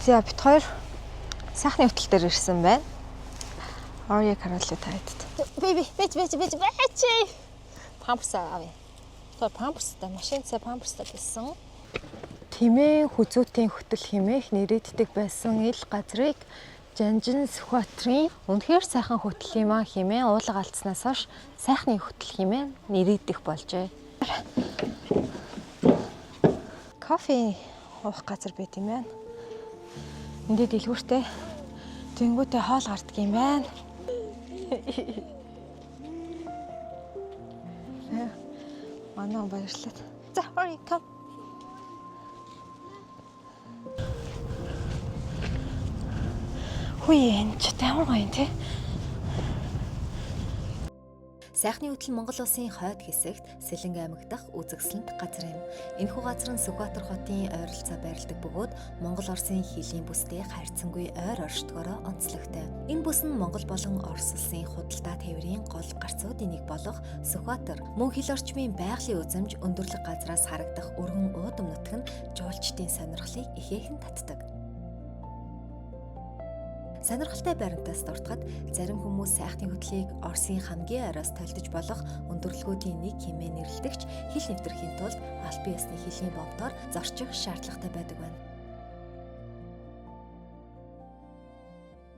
За бид хоёр сайхны хөтөл дээр ирсэн байна. Ория Каролли тайдад. Baby. Памперс авъя. Тэр памперстай машинцаа памперстай байсан. Тэмээ хүзүүтийн хөтөл хэмээх нэрийддэг байсан ил газрыг Жанжин Сүхбаатарын үнэхээр сайхан хөтөл юм а хэмээн уулга алдснаас хойш сайхны хөтөл хэмээн нэрийдэх болжээ. Кофе уух газар байт юм байна. Эндээ дэлгүүртэй тэнгүүтээ хоол гардаг юм байна. Манай баярлалаа. За, hurry, come. Хүй энэ ч амар гоё тий. Сайхны хөтөл Монгол улсын хойд хэсэгт Сэлэнг аймаг дахь үзэгсэлэнт газар юм. Энэхүү газар нь Сүхбаатар хотын ойролцоо байрладаг бөгөөд Монгол Оросын хилийн бүстэй харьцангуй ойр оршдгоороо онцлогтой. Энэ бүс нь Монгол болон Орос улсын худалдаа тээврийн гол гарцуудын нэг болох Сүхбаатар мөн хил орчмын байгалийн үзэмж өндөрлөг газраас харагдах өргөн уудам нутаг нь жуулчдын сонирхлыг ихээхэн татдаг. Сонирхолтой баримтаас дуртахад зарим хүмүүс сайхны хөтлийг Оросын хамгийн араас толдож болох өндөрлгүүдийн нэг хэмээн нэрлэдэгч хил нэвтрэхийн тулд албан ёсны хилийн бомтоор зорчих шаардлагатай байдаг байна.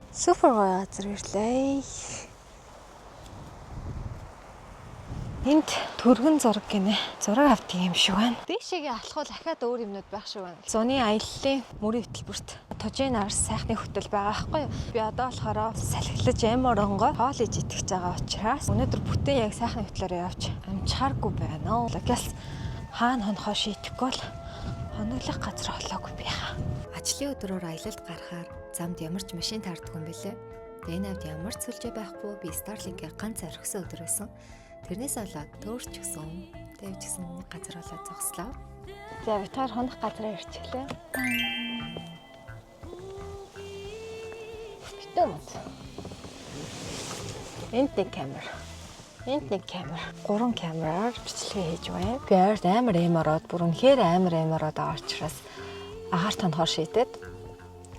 Супер гоё газар ирлээ. Энд төргөн зураг гинэ. Зураг авдаг юм шиг байна. Дээшээгээ алхвал дахиад өөр юмнууд байх шиг байна. Зуны аяллаа мөрийн хөтөлбөрт тожийн арс сайхны хөтөл байгаа байхгүй юу? Би одоо болохоор салхилаж амар онгой хоол иж итгэж байгаа учраас өнөөдөр бүтэн яг сайхны хөтлөөрөө явж амжихааргүй байна. Локалс хаана хонохоо шийдэхгүй бол хоноглох газар олоогүй би хаа. Ажлын өдрөөр аялалд гарахаар замд ямар ч машин таарддаг юм бэлээ. Энэ навд ямар ч сүлжээ байхгүй би Starlink-ийг ганц орхисон өдөр байсан. Тэрнээс болоод төөрч гисэн, тэвч гисэн газар болоод зогслоо. За бид хоёр хонох газараа ирчихлээ. Битэн мод. Энд нэг камер. 3 камераар бичлэгээ хийж байна. Би ард амар эмороод бүр үнэхээр амар эмороод байгаа учраас агаар тонхоор шийдээд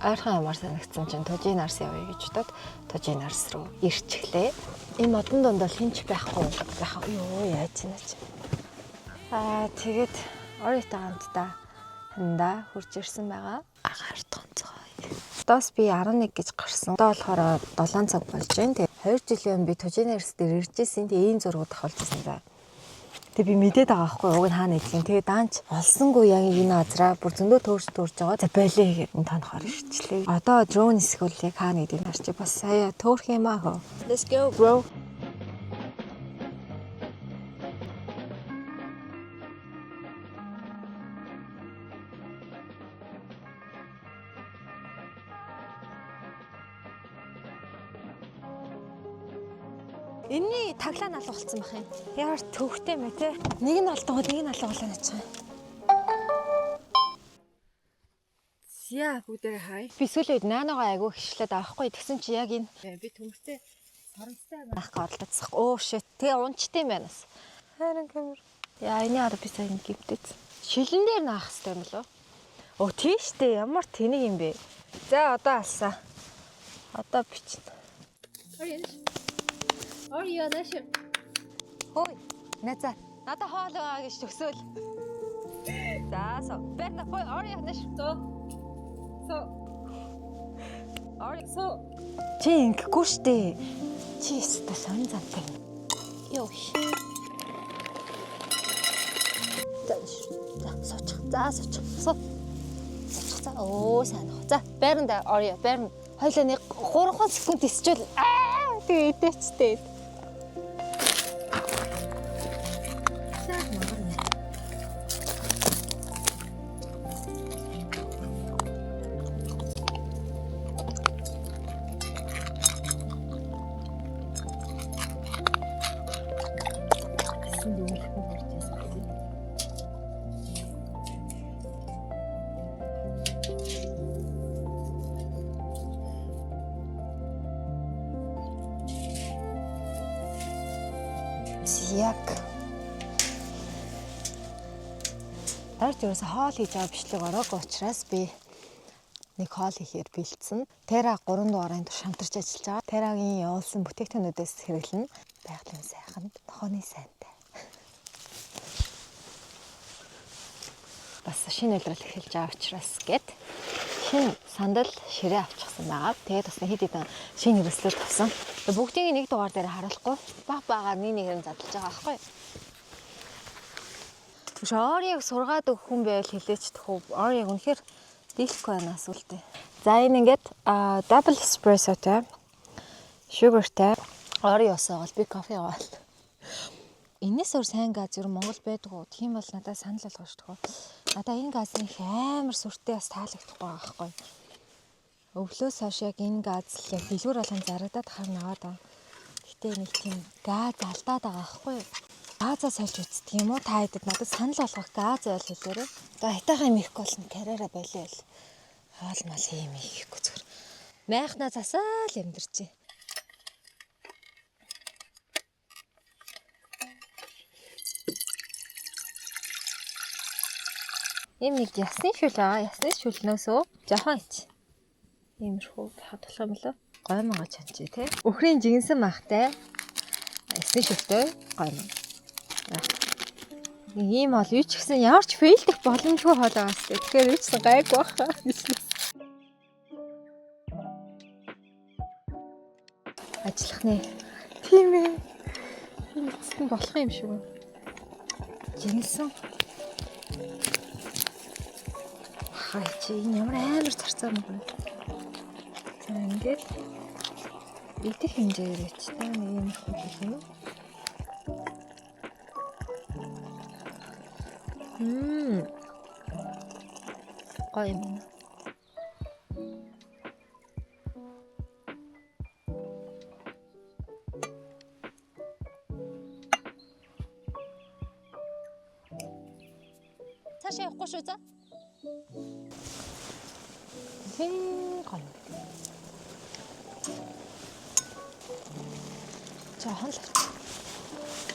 ойрхон ямар санагдсан чинь тожийн арс явъя гэж бодоод тожийн арс руу ирчихлээ. Энэ модон донд бол хинч байхгүй юу яаж юм чи. Тэгээд Оритой хамтдаа хандаа хурж ирсэн байгаа. Агаар тонцгой. Одоос би 11 гэж гарсан. Одоо болохоор 7 цаг болж байна. Тэгээд 2 жилийн өмнө би тожийн арс дээр ирж ирсэн. Тэгээд ийм зургууд авах болсон даа. Тэгээд би мэдээд байгаа байхгүй уг нь хаана идэх. Тэгээд даанч олсонгүй яг энэ газараа бүр зөндөө төөрж байгаа. За болиё гэх энэ тонхоор ирчлээ. Одоо дрон эсвэл яг хаана идэх нар чи бас сая төөрх юм аа хөө. Let's go bro. Энийний таглаа алга болсон бах юм. Яар төвхтэй мэ те. Нэг нь алдангууд нэг нь алга болоо наачаа. Зя бүгдээ хай. Би сүүлийн үед наанаагаа айгуу хишлээд авахгүй. Тэгсэн чи яг энэ би төмөртэй соронцтой байх гадлацсах. Shit. Тэгээ унчтай юм байна бас. Харин камер. Яа энэ араа би сайн гимтэд. Шилэн дээр наах хэрэгтэй юм болов? Тийштэй ямар тэнэг юм бэ? За одоо алсаа. Одоо бичнэ. Орё нааш. Хой. Назаа. Надаа хоол байгаа гэж төгсөөл. За со. Бэрнэ хой орё нааш. Со. Орё со. Чи ингэхгүй штэ. Чи өстө сонь зантай. Йоо. За суучих. Суу. Суучих. За сайн. За бэрнэ орё. Бэрнэ. Хоёлаа нэг 3 секунд исчүүл. Тэгээ идэвчтэй. Яг Ард юусе хоол хийж байгаа бичлэг ороогүй учраас би нэг хоол хийхээр бэлдсэн. Тера 3 дугаарын турш хамтарч ажиллаж байгаа. Терагийн явуулсан бүтээгдэхүүнүүдээс хэрэглэн байгалийн сайханд нохооны сайнтай. Бас шинэ үйлрэл эхэлж байгаа учраас гээд шинэ сандал ширээ авчихсан байгаа. Тэгээд бас хэд хэдэн шинэ хэрэгслүүд авсан. Бүгдийг нэг дугаар дээр харуулахгүй баг багаар нэг нэгээр нь задлаж байгаа байхгүй. Орыг сургаад өгөх хүн байвал хэлээч тхүү. Орыг үнэхээр дийлэхгүй байна асуултээ. За энэ ингээд double espressoтэй, sugarтэй орыг усаагаад би кофе аваад. Энэс өөр сайн газ ер нь Монгол байдгүй. Тийм бол надад санал болгож тхүү. Надаа энэ газрын их амар сүртэй бас таалагдахгүй байгаа байхгүй. Өвлөөс хойш яг энэ газ л яг дэлгүүр болгон зарагдаад харна аваад байгаа. Гэтэ нэг тийм газ алдаад байгаа байхгүй. Газаа сольж үздэг юм уу? Та хэдэд надад санал болгох газ ойл хэлээрэй. Одоо хайтайхан юм ихгүй болсон карьераа болио л. Хоол мал юм ихгүй зүгээр. Майхнаа засаал амьдэрчээ. Ийм нэг ясны шүл байгаа. Ясны шүлнөөсөө жохон ич. Иймэрхүү хад болох юм лөө. Гоймоо чанчи тий. Өхрийн жигэнсэн махтай. Ясны шүлтэй гоймоо. Ийм бол юу ч гэсэн ямар ч фейлдэх боломжгүй хоол байгаа сте. Тэгэхээр юу ч гэсэн гайг баха. Ажиллах нэ. Тийм ээ. Эцэст нь болох юм шүү. Жигэнсэн. Хай чи ямар амар зарцаар нэг юм. За ингээд идэх хэмжээгээр ч та нэг юм хөх юм. Гоё юм. Цаашаа явахгүй шүү за. Гоё. Жохон л.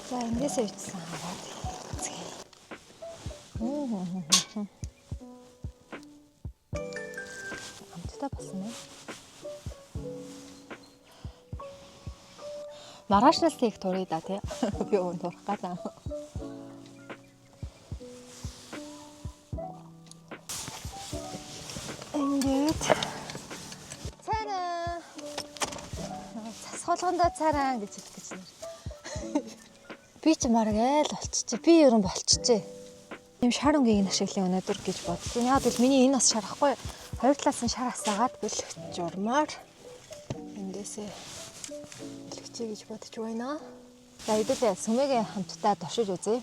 За эндээс өвчсөн хараад. Амттай болсон юм. Маргаашнаас их турыг да тий. Би өн турах гэдэг. Ингээд цараа. Засгуулгандаа цараа гэж хэлэх гэж нэр. Би ч мараг айл болчихжээ. Би ерөн болчихжээ. Ийм шар өнгийг ашиглая өнөөдөр гэж бодсон. Яг л миний энэ бас шарахгүй. Хоёр талаас нь шар асаагаад бэлгэж урмаар эндээсээ бэлгэчээ гэж бодож байна. За хэдүүлээ сүмэгээ хамтдаа туршиж үзье.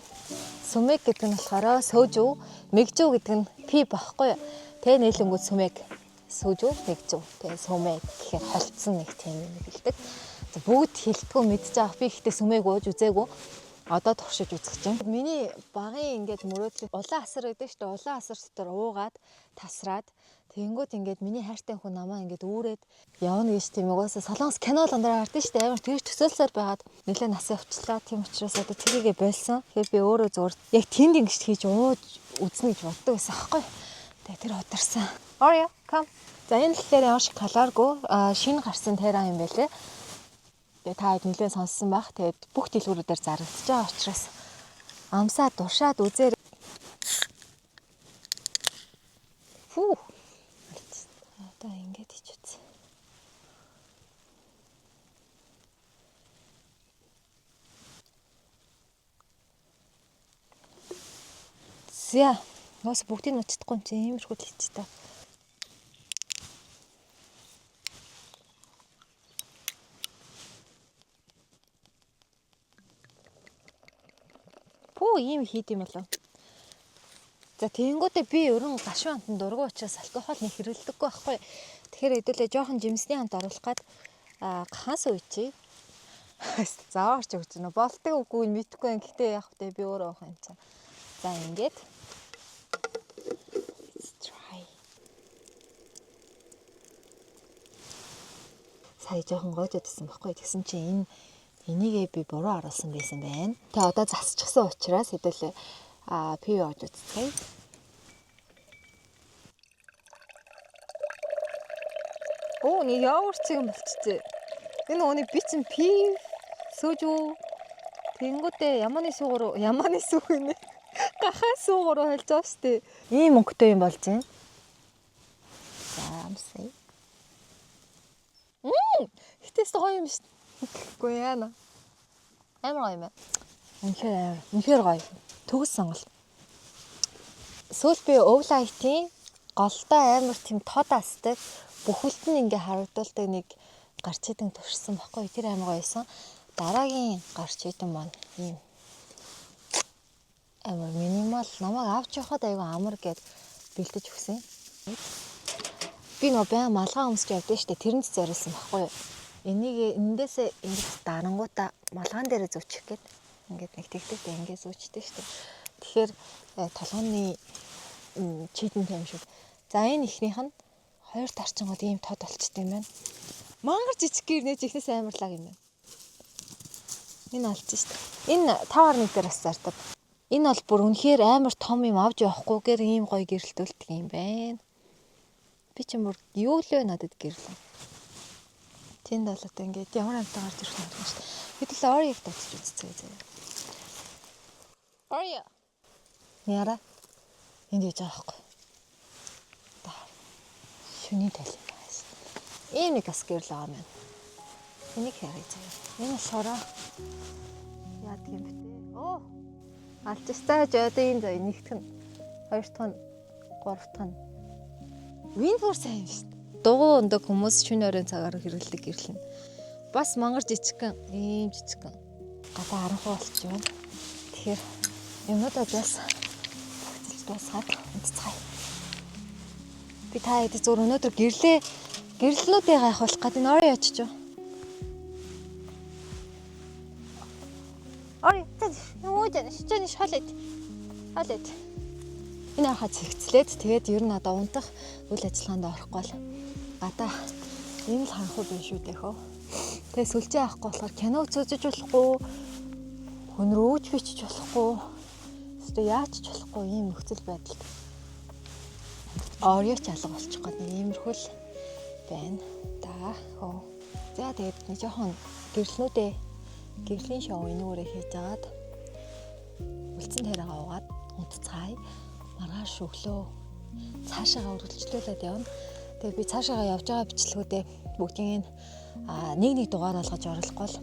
Сүмэг гэдэг нь болохоор сөөжүү, мэгжүү гэдэг нь пи багхгүй. Тэ нийлэнгүүд сүмэг, сөөжүү, мэгжүү. Тэ сүмэг гэхээр холцсон нэг тийм юм гэлдэг. Бүгд хэлтгүү мэдж байгаа. Би ихтэй сүмэг ууж үзээгүй. Одоо туршиж үзэх чинь. Миний багын ингээд мөрөөдлөг улаан асар гэдэг шүү дээ. Улаан асар дотор уугаад тасраад тэнгүүд ингээд миний хайртай хүн намаа ингээд үүрээд явна гэж тийм угаасаа солонгос кино ландраа хардаг шүү дээ. Амар тэгж төсөөлсөөр байгаад нэлээд нас явчлаа. Тийм учраас одоо тэрийгэ болсон. Тэгэхээр би өөрөө зөвөр яг тэнд ингэж хийж ууж үзнэ гэж боддог байсан аахгүй. Тэгээ тэр ударсан. Орё, come. За энэ дэлхээр ямар шиг калоргүй шинэ гарсан тера юм байлээ. Тэгээ та хэд нэлээд сонссон байх. Тэгээд бүх дэлгүүрүүдээр зарагдаж байгаа учраас амсаа дуршаад үзээр. Фүү. Одоо ингэж хийж үз. Зя. Нөөс бүгдийг нь утдахгүй юм чи иймэрхүү л хийчих та. Ийм хийд юм болов. За тэгэнгүүтээ би ерөн гашуун хамтанд дургу учраас алкогол нэг хэрэглэдэггүй байхгүй. Тэгэхээр хэдүүлээ жоохон жимсний хамт оруулах гад гахаас үйчээ. Зааварч өгч нэ болтыг үгүй мэдхгүй юм. Гэхдээ яг хөтэй би өөрөө авах юм цаа. За ингээд. Let's try. Сая жоохон гойд өгсөн байхгүй. Тэгсэн чинь энийгээ би буруу оруулсан байсан байна. Тэгээ одоо засчихсан учраас хэдүүлээ пив оож үзье. Оо нэг яавар чиг юм болчихжээ. Энэ өөний би чин пив сөөж үү. Тэнгүүтээ ямааны сүүг нэ. Гахаа сүүг руу холж байгаа штэ. Ийм өнгөтэй юм болж байна. За амсаа. Хитээс гоё юм штэ. Үгүй яана. Амар гоё юм. Үнэхээр гоё. Төгс сонголт. Сүүл би Өвлайтийн голтой амар тийм тод асдаг. Бүхэлд нь ингээ харагдуулдаг нэг гарч идэг туршсан баггүй. Тэр амар гоёсэн. Дараагийн гарч идэг маань ийм амар минимал намайг авч явахад айгүй амар гэд бэлдэж өгсөн. Би нөө байн малгай өмсч явдсан штэ тэрэнд зориулсан баггүй. Эндээсээ ингэж дарангуудаа малгаан дээрээ зүүчих гээд ингээд нэг тэгтэгтэй ингээд зүүчтэй штэ. Тэгэхээр толгойн чийдэн юм шиг. За энэ ихнийх нь хоёр тарчингууд ийм тод болчтой юм байна. Мангар жижиг гэрнэж ихнээс амарлаг юм байна. Энэ олж штэ. Энэ 5.1 дээр бас зардаг. Энэ бол бүр үнэхээр амар том юм авч явахгүйгээр ийм гоё гэрэлтүүлдэг юм байна. Би ч юм бүр юу л вэ надад гэрлээ. Тэнд бол одоо ингээд ямар амтаа гарч ирэх юм байна шүү дээ. Бид л Орийг татчих үзцгээе заяа. Орё. Яра. Энд яж байгаа байхгүй. Шүний тал юм байна. Ийм нэг бас гэрэл байгаа юм. Энийг харъя заяа. Энэ шороо. Яадаг юм бэ те. Оо. Алчстаа жоод энэ заяа нэгтгэн. Хоёр дахь нь, гурав дахь нь. Винфор сайн юм шүү дээ. Дугуй өндөг хүмүүс шөнө өрийн цагаар хэрэглэдэг гэрлэн. Бас мангар жижигхэн, ийм жижигхэн. Гадаа харанхуй болчих юм. Тэгэхээр юмудаа бас бүгдэлж дуусгаад унтцгаая. Би та хэд зур өнөөдөр гэрлэлнүүдээ гайхуулах гэдэг нь Орё очиж. Орё, юу жаа шалээд. Халээд. Энэ хаа цэгцлээд тэгээд ер нь одоо унтах үйл ажиллагаанд орохгүй л гадаа энэ л харанхуй биш шүү дээ хөө. Тэгээд сүлжээ авахгүй болохоор кино үзэж болохгүй, хүн рүүж бичиж болохгүй, өөртөө яач ч болохгүй ийм нөхцөл байдалд. Орё ч алга болчих гээд нэг иймэрхүү л байна. Да хөө. За тэгээд нэг жоохон гэрлийн шоу энүүрээ хийж агаад үлцэн тариагаа угаад унтцгаая. Маргааш өглөө цаашаагаа үргэлжлүүлээд явна. Тэгээд би цаашаагаа явж байгаа бичлэгүүдээ бүгдийг нэг дугаар болгож оруулахгүй л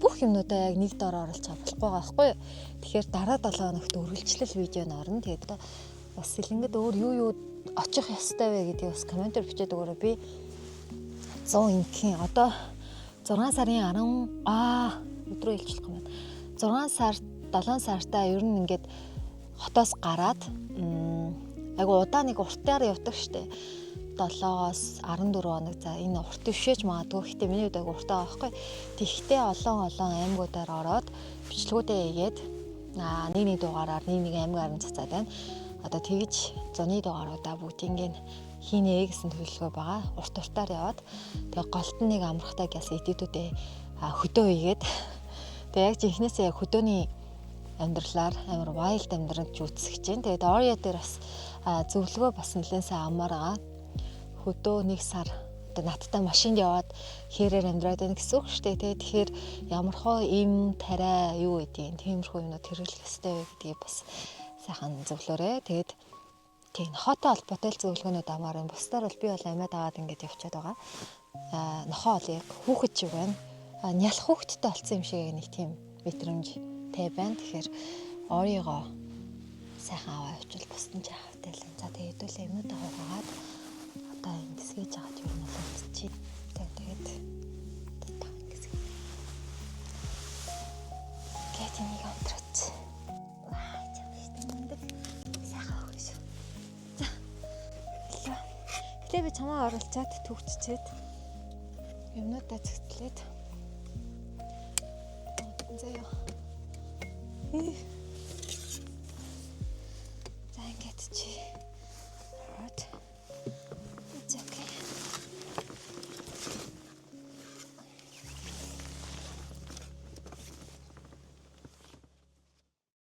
бүх юмнуудаа яг нэг доор оруулж болохгүй байгаа байхгүй юу. Тэгэхээр дараа 7 хоногт үргэлжлэл видео н орно. Тэгээд бас сэлэнгэд өөр юу очих ёстой вэ гэдгийг бас комментээр бичээд өгөөрэй. Би 100 ингийн одоо 6 сарын 10 өдрөө илжүүлэх юм байна. 6 сар 7 сартаа ер нь ингээд хотоос гараад айгу удаа нэг уртаар явдаг штэ. 7-оос 14 хоног. За энэ урт бишээж магадгүй. Гэхдээ миний хувьд айгу уртаа байхгүй. Тэгхдээ олон аймагуудаар ороод бичлэгүүдээ хийгээд нэг дугаараар нэг аймгаар нь цацаад байна. Одоо тэгж зуны дугааруудаа бүгдийг хийнэ гэсэн төлөвлөгөө байгаа. Уртаар яваад тэгээ голт нэг амрахтай гэс эдитүүдээ хөдөө хийгээд тэгээ яг жинхнээсээ яг хөдөөний амьдралаар амар wild амьдралд үзсэж чинь. Тэгээд Орё дээр бас зөвлөгөө бас нэлээд сайн амаар байгаа. Хөдөө 1 сар одоо надтай машинд яваад хэрээр амьдраад байна гэсэн үг шүү дээ. Тэгэхээр ямархоо им тариа юу гэдгийг тиймэрхүү юмнууд хэрэглэх ёстой вэ гэдгийг бас сайхан зөвлөөрэй. Тэгээд тийм нохоотой холбоотой зөвлөгөөнүүд амаар байна. Бусдаар бол би бол амьад аваад ингэж явчихад байгаа. Нохоо бол яг хүүхэд шиг байна. Нялх хүүхэдтэй болсон юм шиг нэг тийм мэдрэмжтэй байна. Тэгэхээр Орёгоо сайхан аваа явуул бусд нь жаахтай л. За тэгээд хэдүүлээ юмнуудаа хаагаад одоо ингэсгээж жагаад юу нь болчихчих. Тэгээд та ингэсгэж. Гэт энийг онтрооч. Сайхан өгөөш. За. Эхлээ би чамаа оруулчаад төгччээд юмнуудаа цэгцлээд. Заяа. За ингэж чи